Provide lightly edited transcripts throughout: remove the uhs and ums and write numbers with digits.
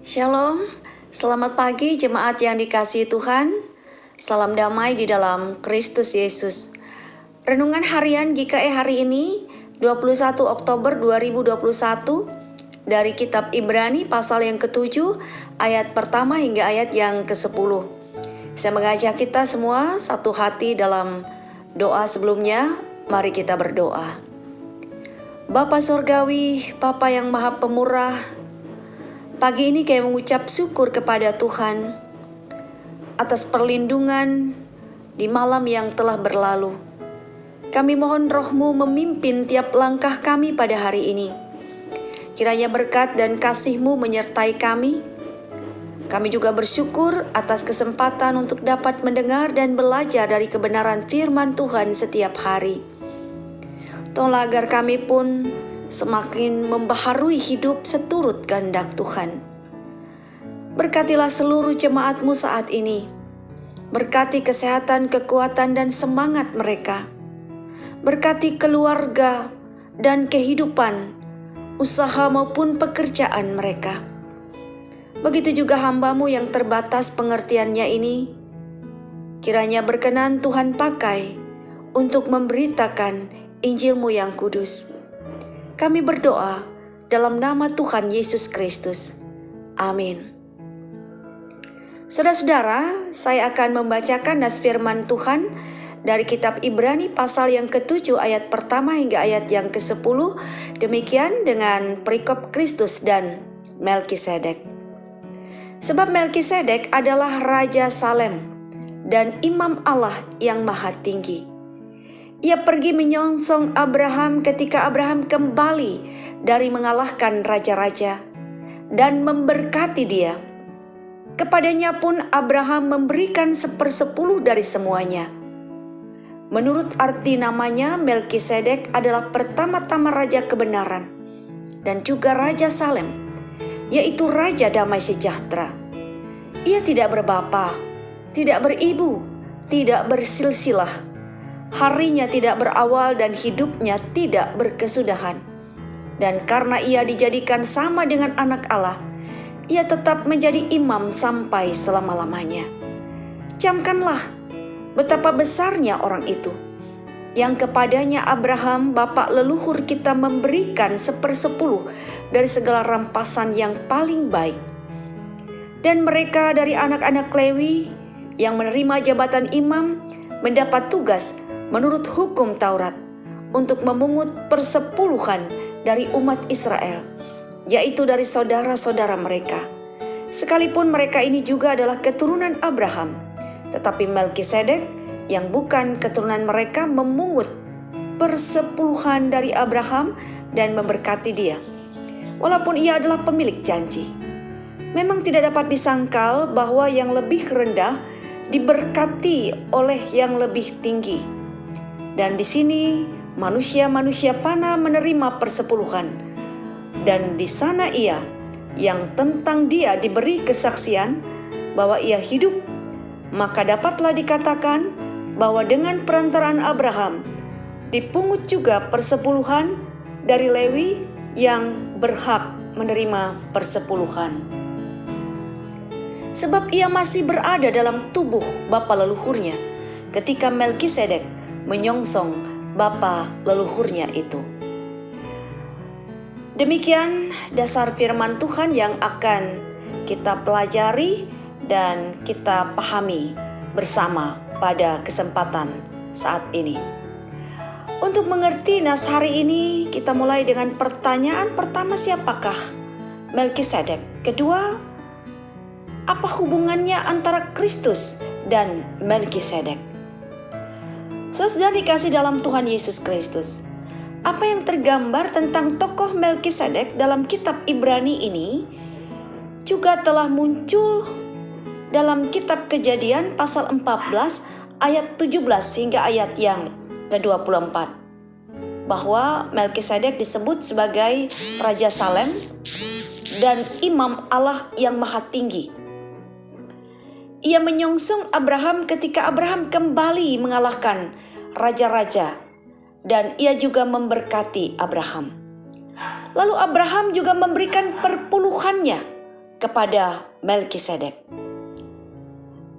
Shalom, selamat pagi jemaat yang dikasihi Tuhan. Salam damai di dalam Kristus Yesus. Renungan harian GKE hari ini 21 Oktober 2021 dari kitab Ibrani pasal yang ke-7 ayat pertama hingga ayat yang ke-10. Saya mengajak kita semua satu hati dalam doa sebelumnya. Mari kita berdoa. Bapa Surgawi, Bapa yang Maha Pemurah, pagi ini kami mengucap syukur kepada Tuhan atas perlindungan di malam yang telah berlalu. Kami mohon Roh-Mu memimpin tiap langkah kami pada hari ini. Kiranya berkat dan kasih-Mu menyertai kami. Kami juga bersyukur atas kesempatan untuk dapat mendengar dan belajar dari kebenaran firman Tuhan setiap hari. Tolonglah agar kami pun semakin membaharui hidup seturut kehendak Tuhan. Berkatilah seluruh jemaat-Mu saat ini. Berkati kesehatan, kekuatan, dan semangat mereka. Berkati keluarga dan kehidupan, usaha maupun pekerjaan mereka. Begitu juga hamba-Mu yang terbatas pengertiannya ini. Kiranya berkenan Tuhan pakai untuk memberitakan Injil-Mu yang kudus. Kami berdoa dalam nama Tuhan Yesus Kristus. Amin. Saudara-saudara, saya akan membacakan nas firman Tuhan dari kitab Ibrani pasal yang ke-7 ayat pertama hingga ayat yang ke-10. Demikian dengan perikop Kristus dan Melkisedek. Sebab Melkisedek adalah Raja Salem dan Imam Allah yang Maha Tinggi. Ia pergi menyongsong Abraham ketika Abraham kembali dari mengalahkan raja-raja dan memberkati dia. Kepadanya pun Abraham memberikan 1/10 dari semuanya. Menurut arti namanya, Melkisedek adalah pertama-tama raja kebenaran dan juga Raja Salem, yaitu Raja Damai Sejahtera. Ia tidak berbapa, tidak beribu, tidak bersilsilah. Harinya tidak berawal dan hidupnya tidak berkesudahan. Dan karena ia dijadikan sama dengan anak Allah, ia tetap menjadi imam sampai selama-lamanya. Camkanlah betapa besarnya orang itu, yang kepadanya Abraham, bapa leluhur kita, memberikan 1/10 dari segala rampasan yang paling baik. Dan mereka dari anak-anak Lewi yang menerima jabatan imam mendapat tugas menurut hukum Taurat untuk memungut persepuluhan dari umat Israel, yaitu dari saudara-saudara mereka. Sekalipun mereka ini juga adalah keturunan Abraham, tetapi Melkisedek yang bukan keturunan mereka memungut persepuluhan dari Abraham dan memberkati dia, walaupun ia adalah pemilik janji. Memang tidak dapat disangkal bahwa yang lebih rendah diberkati oleh yang lebih tinggi. Dan di sini manusia-manusia fana menerima persepuluhan. Dan di sana ia yang tentang dia diberi kesaksian bahwa ia hidup, maka dapatlah dikatakan bahwa dengan perantaraan Abraham dipungut juga persepuluhan dari Lewi yang berhak menerima persepuluhan. Sebab ia masih berada dalam tubuh bapa leluhurnya ketika Melkisedek menyongsong bapa leluhurnya itu. Demikian dasar firman Tuhan yang akan kita pelajari dan kita pahami bersama pada kesempatan saat ini. Untuk mengerti nas hari ini, kita mulai dengan pertanyaan pertama, siapakah Melkisedek? Kedua, apa hubungannya antara Kristus dan Melkisedek? Saudara dikasih dalam Tuhan Yesus Kristus, apa yang tergambar tentang tokoh Melkisedek dalam kitab Ibrani ini juga telah muncul dalam kitab Kejadian pasal 14 ayat 17 hingga ayat yang ke-24, bahwa Melkisedek disebut sebagai Raja Salem dan Imam Allah yang Maha Tinggi. Ia menyongsong Abraham ketika Abraham kembali mengalahkan raja-raja, dan ia juga memberkati Abraham. Lalu Abraham juga memberikan perpuluhannya kepada Melkisedek.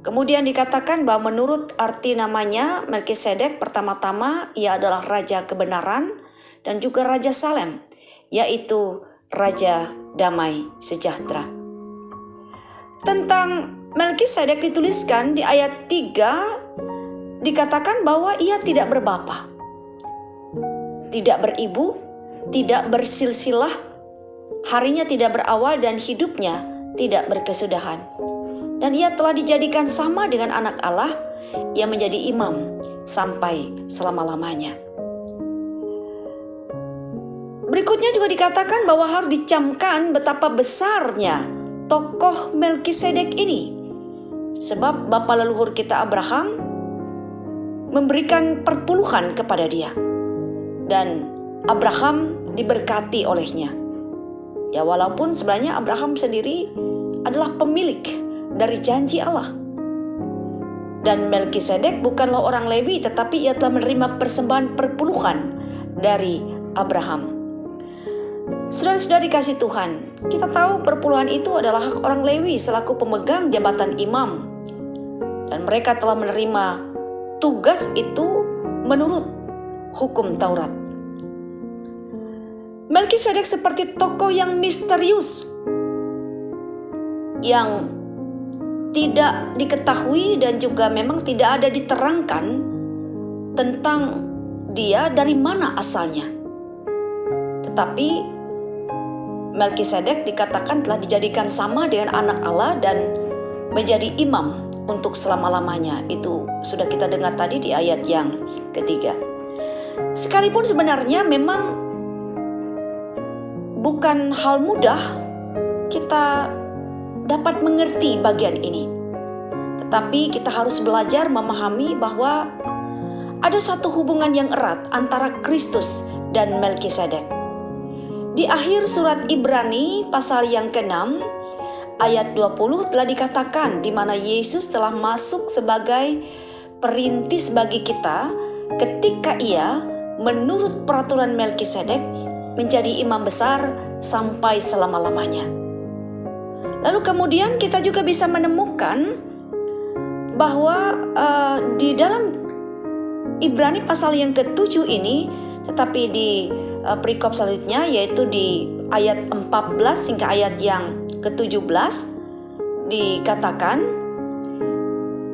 Kemudian dikatakan bahwa menurut arti namanya Melkisedek, pertama-tama ia adalah raja kebenaran dan juga raja Salem, yaitu raja damai sejahtera. Tentang Melkisedek dituliskan di ayat 3, dikatakan bahwa ia tidak berbapa, tidak beribu, tidak bersilsilah, harinya tidak berawal dan hidupnya tidak berkesudahan. Dan ia telah dijadikan sama dengan anak Allah, ia menjadi imam sampai selama-lamanya. Berikutnya juga dikatakan bahwa harus dicamkan betapa besarnya tokoh Melkisedek ini. Sebab bapa leluhur kita Abraham memberikan perpuluhan kepada dia. Dan Abraham diberkati olehnya. Ya, walaupun sebenarnya Abraham sendiri adalah pemilik dari janji Allah. Dan Melkisedek bukanlah orang Lewi, tetapi ia telah menerima persembahan perpuluhan dari Abraham. Saudara-saudara dikasih Tuhan, kita tahu perpuluhan itu adalah hak orang Lewi selaku pemegang jabatan imam. Dan mereka telah menerima tugas itu menurut hukum Taurat. Melkisedek seperti tokoh yang misterius, yang tidak diketahui dan juga memang tidak ada diterangkan tentang dia dari mana asalnya. Tetapi Melkisedek dikatakan telah dijadikan sama dengan anak Allah dan menjadi imam untuk selama-lamanya. Itu sudah kita dengar tadi di ayat yang ketiga. Sekalipun sebenarnya memang bukan hal mudah kita dapat mengerti bagian ini. Tetapi kita harus belajar memahami bahwa ada satu hubungan yang erat antara Kristus dan Melkisedek. Di akhir surat Ibrani pasal yang ke-6 ayat 20 telah dikatakan di mana Yesus telah masuk sebagai perintis bagi kita ketika ia menurut peraturan Melkisedek menjadi imam besar sampai selama-lamanya. Lalu kemudian kita juga bisa menemukan bahwa di dalam Ibrani pasal yang ke-7 ini, tetapi di perikop selanjutnya yaitu di ayat 14 hingga ayat yang ke-17 dikatakan,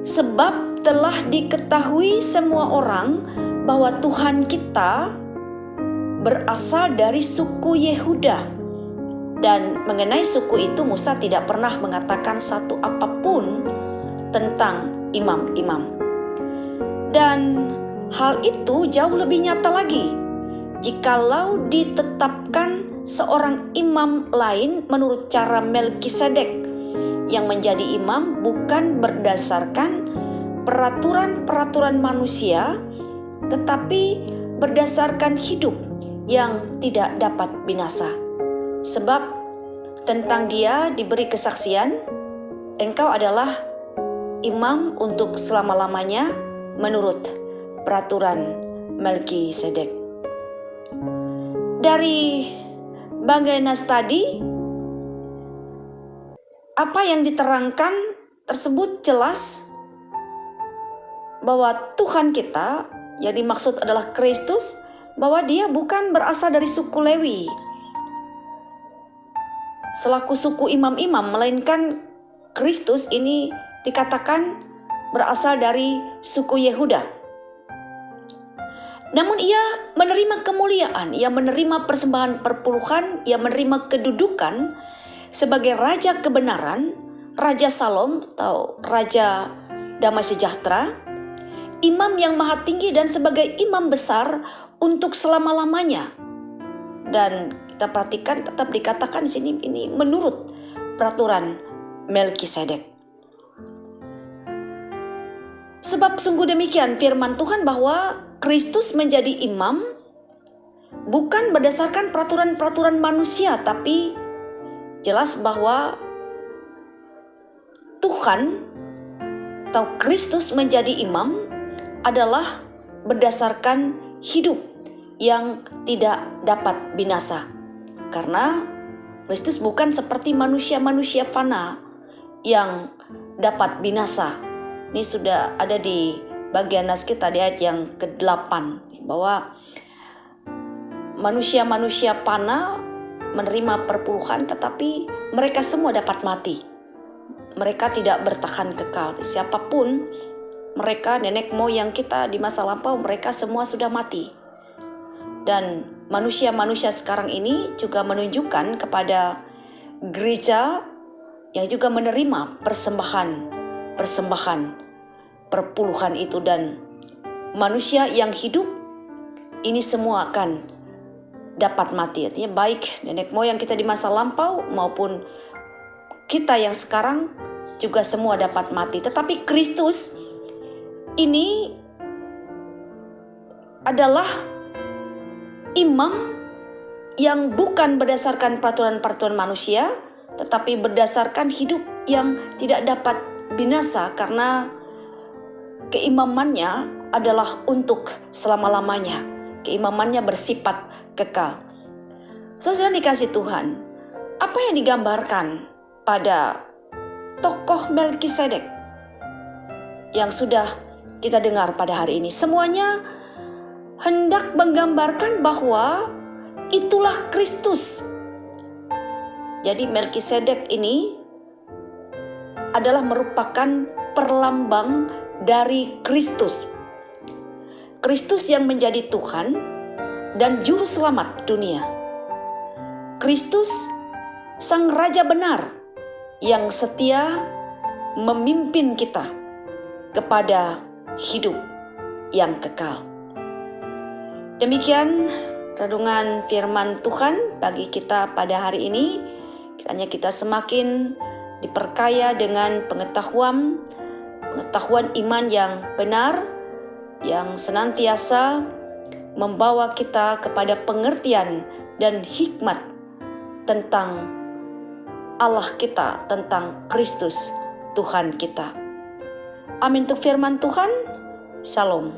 sebab telah diketahui semua orang bahwa Tuhan kita berasal dari suku Yehuda. Dan mengenai suku itu Musa tidak pernah mengatakan satu apapun tentang imam-imam. Dan hal itu jauh lebih nyata lagi jikalau ditetapkan seorang imam lain menurut cara Melkisedek yang menjadi imam bukan berdasarkan peraturan-peraturan manusia, tetapi berdasarkan hidup yang tidak dapat binasa. Sebab tentang dia diberi kesaksian, engkau adalah imam untuk selama-lamanya menurut peraturan Melkisedek. Dari bagian nas tadi, apa yang diterangkan tersebut jelas bahwa Tuhan kita, yang dimaksud adalah Kristus, bahwa dia bukan berasal dari suku Lewi selaku suku imam-imam, melainkan Kristus ini dikatakan berasal dari suku Yehuda. Namun ia menerima kemuliaan, ia menerima persembahan perpuluhan, ia menerima kedudukan sebagai raja kebenaran, raja Salom atau raja damai sejahtera, imam yang maha tinggi dan sebagai imam besar untuk selama-lamanya. Dan kita perhatikan tetap dikatakan di sini ini menurut peraturan Melkisedek. Sebab sungguh demikian firman Tuhan bahwa Kristus menjadi imam bukan berdasarkan peraturan-peraturan manusia, tapi jelas bahwa Tuhan atau Kristus menjadi imam adalah berdasarkan hidup yang tidak dapat binasa. Karena Kristus bukan seperti manusia-manusia fana yang dapat binasa. Ini sudah ada di bagian nas kita di ayat yang ke-8, bahwa manusia-manusia fana menerima perpuluhan, tetapi mereka semua dapat mati. Mereka tidak bertahan kekal. Siapapun mereka, nenek moyang kita di masa lampau, mereka semua sudah mati. Dan manusia-manusia sekarang ini juga menunjukkan kepada gereja yang juga menerima persembahan perpuluhan itu, dan manusia yang hidup ini semua akan dapat mati. Artinya baik nenek moyang kita di masa lampau maupun kita yang sekarang juga semua dapat mati. Tetapi Kristus ini adalah imam yang bukan berdasarkan peraturan-peraturan manusia, tetapi berdasarkan hidup yang tidak dapat binasa, karena keimamannya adalah untuk selama-lamanya. Keimamannya bersifat kekal. Saudara dikasih Tuhan, apa yang digambarkan pada tokoh Melkisedek yang sudah kita dengar pada hari ini? Semuanya hendak menggambarkan bahwa itulah Kristus. Jadi Melkisedek ini adalah merupakan perlambang dari Kristus. Kristus yang menjadi Tuhan dan juru selamat dunia. Kristus sang raja benar yang setia memimpin kita kepada hidup yang kekal. Demikian renungan firman Tuhan bagi kita pada hari ini. Kiranya kita semakin diperkaya dengan pengetahuan iman yang benar, yang senantiasa membawa kita kepada pengertian dan hikmat tentang Allah kita, tentang Kristus Tuhan kita. Amin untuk firman Tuhan. Shalom.